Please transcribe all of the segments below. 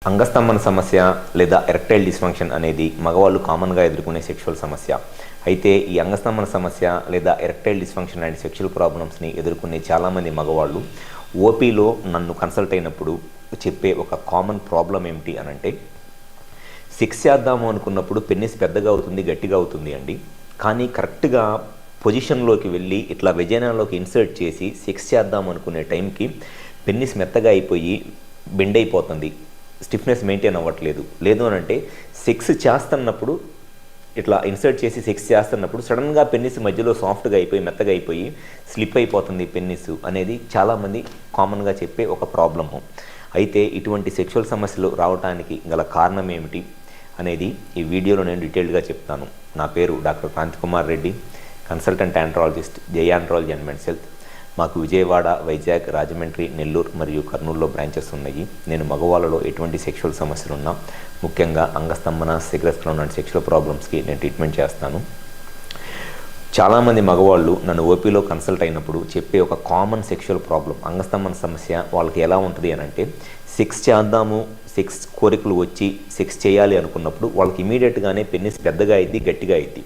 అంగస్తంభన సమస్య లేదా erectile dysfunction అనేది మగవాళ్ళు కామన్గా ఎదుర్కొనే సెక్షువల్ సమస్య. అయితే ఈ అంగస్తంభన సమస్య లేదా ఎరెక్టైల్ డిస్ఫంక్షన్ లాంటి సెక్షువల్ ప్రాబ్లమ్స్ని ఎదుర్కొనే చాలామంది మగవాళ్ళు ఓపీలో నన్ను కన్సల్ట్ అయినప్పుడు చెప్పే ఒక కామన్ ప్రాబ్లం ఏమిటి అని అంటే, సెక్స్ చేద్దాము అనుకున్నప్పుడు పెన్నిస్ పెద్దగా అవుతుంది, గట్టిగా అవుతుంది అండి. కానీ కరెక్ట్గా పొజిషన్లోకి వెళ్ళి ఇట్లా వెజైనాలోకి ఇన్సర్ట్ చేసి సెక్స్ చేద్దాం అనుకునే టైంకి పెన్నిస్ మెత్తగా అయిపోయి బెండ్ అయిపోతుంది, స్టిఫ్నెస్ మెయింటైన్ అవ్వట్లేదు. లేదు అని అంటే సెక్స్ చేస్తున్నప్పుడు ఇట్లా ఇన్సర్ట్ చేసి సెక్స్ చేస్తున్నప్పుడు సడన్గా పెన్నిస్ మధ్యలో సాఫ్ట్గా అయిపోయి మెత్తగా అయిపోయి స్లిప్ అయిపోతుంది పెన్నిస్ అనేది చాలామంది కామన్గా చెప్పే ఒక ప్రాబ్లము. అయితే ఇటువంటి సెక్షువల్ సమస్యలు రావడానికి గల కారణం ఏమిటి అనేది ఈ వీడియోలో నేను డీటెయిల్డ్గా చెప్తాను. నా పేరు doctor Kranthi Kumar Reddy, consultant andrologist, Jai andrology and men's health. మాకు విజయవాడ, వైజాగ్, రాజమండ్రి, నెల్లూరు మరియు కర్నూలులో బ్రాంచెస్ ఉన్నాయి. నేను మగవాళ్ళలో ఎటువంటి సెక్షువల్ సమస్యలు ఉన్నా, ముఖ్యంగా అంగస్తంభన, శీఘ్రస్ఖలనం లాంటి సెక్షువల్ ప్రాబ్లమ్స్కి నేను ట్రీట్మెంట్ చేస్తాను. చాలామంది మగవాళ్ళు నన్ను ఓపీలో కన్సల్ట్ అయినప్పుడు చెప్పే ఒక కామన్ సెక్షువల్ ప్రాబ్లం అంగస్తంభన సమస్య వాళ్ళకి ఎలా ఉంటుంది అని అంటే, సెక్స్ చేద్దాము, సెక్స్ కోరికలు వచ్చి సెక్స్ చేయాలి అనుకున్నప్పుడు వాళ్ళకి ఇమీడియట్గానే పెన్నిస్ పెద్దగా అయింది, గట్టిగా అయింది.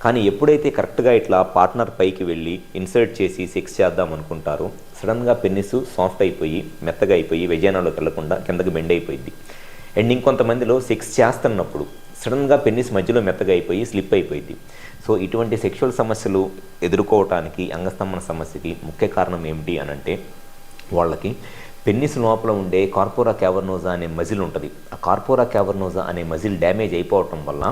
కానీ ఎప్పుడైతే కరెక్ట్గా ఇట్లా పార్ట్నర్ పైకి వెళ్ళి ఇన్సర్ట్ చేసి సెక్స్ చేద్దాం అనుకుంటారో సడన్గా పెన్నిస్ సాఫ్ట్ అయిపోయి మెత్తగా అయిపోయి వెజైనాలోకి వెళ్లకుండా కిందకి బెండ్ అయిపోయింది. అండ్ ఇంకొంతమందిలో సెక్స్ చేస్తున్నప్పుడు సడన్గా పెన్నిస్ మధ్యలో మెత్తగా అయిపోయి స్లిప్ అయిపోయింది. సో ఇటువంటి సెక్షువల్ సమస్యలు ఎదుర్కోవటానికి అంగస్తంభన సమస్యకి ముఖ్య కారణం ఏమిటి అని అంటే, వాళ్ళకి పెన్నిస్ లోపల ఉండే కార్పోరా క్యావర్నోజా అనే మజిల్ ఉంటుంది. ఆ కార్పోరా క్యావర్నోజా అనే మజిల్ డ్యామేజ్ అయిపోవటం వల్ల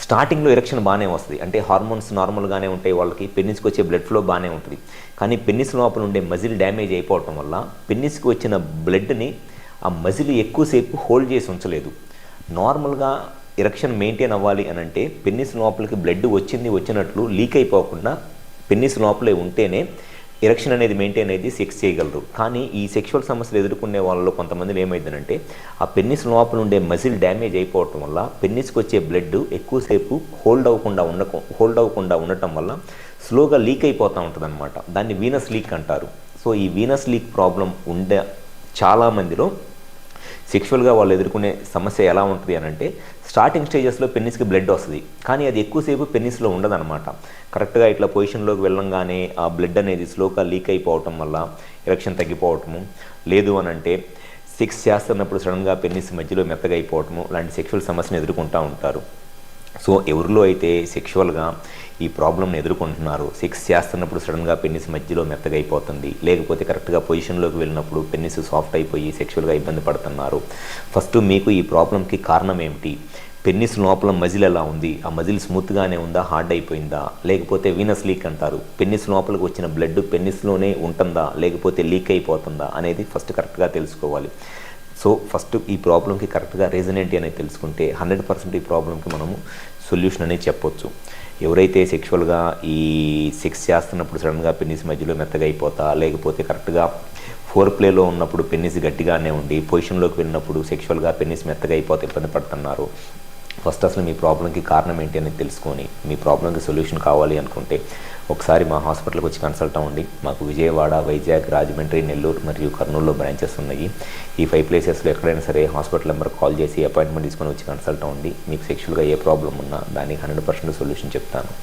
స్టార్టింగ్లో ఎరెక్షన్ బాగానే వస్తుంది, అంటే హార్మోన్స్ నార్మల్గానే ఉంటాయి, వాళ్ళకి పెన్నిస్కి వచ్చే బ్లడ్ ఫ్లో బాగానే ఉంటుంది. కానీ పెన్నిస్ లోపల ఉండే మజిల్ డ్యామేజ్ అయిపోవటం వల్ల పెన్నిస్కి వచ్చిన బ్లడ్ని ఆ మజిల్ ఎక్కువసేపు హోల్డ్ చేసి ఉంచలేదు. నార్మల్గా ఎరెక్షన్ మెయింటైన్ అవ్వాలి అని అంటే పెన్నిస్ లోపలికి బ్లడ్ వచ్చినట్లు లీక్ అయిపోకుండా పెన్నిస్ లోపలే ఉంటేనే ఎరెక్షన్ అనేది మెయింటైన్ అయ్యి సెక్స్ చేయగలరు. కానీ ఈ సెక్షువల్ సమస్యలు ఎదుర్కొనే వాళ్ళలో కొంతమంది ఏమైందంటే, ఆ పెన్నిస్ లోపల ఉండే మజిల్ డ్యామేజ్ అయిపోవటం వల్ల పెన్నిస్కి వచ్చే బ్లడ్ ఎక్కువసేపు హోల్డ్ అవ్వకుండా ఉండటం వల్ల స్లోగా లీక్ అయిపోతూ ఉంటుంది అనమాట. దాన్ని వీనస్ లీక్ అంటారు. సో ఈ వీనస్ లీక్ ప్రాబ్లం ఉండే చాలామందిలో సెక్షువల్గా వాళ్ళు ఎదుర్కొనే సమస్య ఎలా ఉంటుంది అని అంటే, స్టార్టింగ్ స్టేజెస్లో పెన్నిస్కి బ్లడ్ వస్తుంది, కానీ అది ఎక్కువసేపు పెన్నిస్లో ఉండదన్నమాట. కరెక్ట్గా ఇట్లా పొజిషన్లోకి వెళ్ళంగానే ఆ బ్లడ్ అనేది స్లోగా లీక్ అయిపోవటం వల్ల ఎరెక్షన్ తగ్గిపోవటము, లేదు అని అంటే సెక్స్ చేస్తున్నప్పుడు సడన్గా పెన్నిస్ మధ్యలో మెత్తగా అయిపోవటము లాంటి సెక్షువల్ సమస్యను ఎదుర్కొంటూ ఉంటారు. సో ఎవరిలో అయితే సెక్షువల్గా ఈ ప్రాబ్లమ్ని ఎదుర్కొంటున్నారు, సెక్స్ చేస్తున్నప్పుడు సడన్గా పెన్నిస్ మధ్యలో మెత్తగా అయిపోతుంది, లేకపోతే కరెక్ట్గా పొజిషన్లోకి వెళ్ళినప్పుడు పెన్నిస్ సాఫ్ట్ అయిపోయి సెక్షువల్గా ఇబ్బంది పడుతున్నారు, ఫస్ట్ మీకు ఈ ప్రాబ్లంకి కారణం ఏమిటి? పెన్నిస్ లోపల మజిల్ ఎలా ఉంది? ఆ మజిల్ స్మూత్గానే ఉందా, హార్డ్ అయిపోయిందా? లేకపోతే వీనస్ లీక్ అంటారు, పెన్నిస్ లోపలికి వచ్చిన బ్లడ్ పెన్నిస్లోనే ఉంటుందా లేకపోతే లీక్ అయిపోతుందా అనేది ఫస్ట్ కరెక్ట్గా తెలుసుకోవాలి. సో ఫస్ట్ ఈ ప్రాబ్లంకి కరెక్ట్గా రీజన్ ఏంటి అనేది తెలుసుకుంటే 100% ఈ ప్రాబ్లంకి మనము సొల్యూషన్ అనేది చెప్పొచ్చు. ఎవరైతే సెక్షువల్గా ఈ సెక్స్ చేస్తున్నప్పుడు సడన్గా పెన్నిస్ మధ్యలో మెత్తగా అయిపోతా, లేకపోతే కరెక్ట్గా ఫోర్ ప్లేలో ఉన్నప్పుడు పెన్నిస్ గట్టిగానే ఉండి పొజిషన్లోకి వెళ్ళినప్పుడు సెక్షువల్గా పెన్నిస్ మెత్తగా అయిపోతే ఇబ్బంది పడుతున్నారు, ఫస్ట్ అసలు మీ ప్రాబ్లంకి కారణం ఏంటి అనేది తెలుసుకొని మీ ప్రాబ్లంకి సొల్యూషన్ కావాలి అనుకుంటే ఒకసారి మా హాస్పిటల్కి వచ్చి కన్సల్ట్ అవ్వండి. మాకు విజయవాడ, వైజాగ్, రాజమండ్రి, నెల్లూరు మరియు కర్నూలులో బ్రాంచెస్ ఉన్నాయి. ఈ 5 ప్లేసెస్లో ఎక్కడైనా సరే హాస్పిటల్ నెంబర్ కాల్ చేసి అపాయింట్మెంట్ తీసుకొని వచ్చి కన్సల్ట్ అవ్వండి. మీకు సెక్షువల్గా ఏ ప్రాబ్లం ఉన్నా దానికి 100% సొల్యూషన్ చెప్తాను.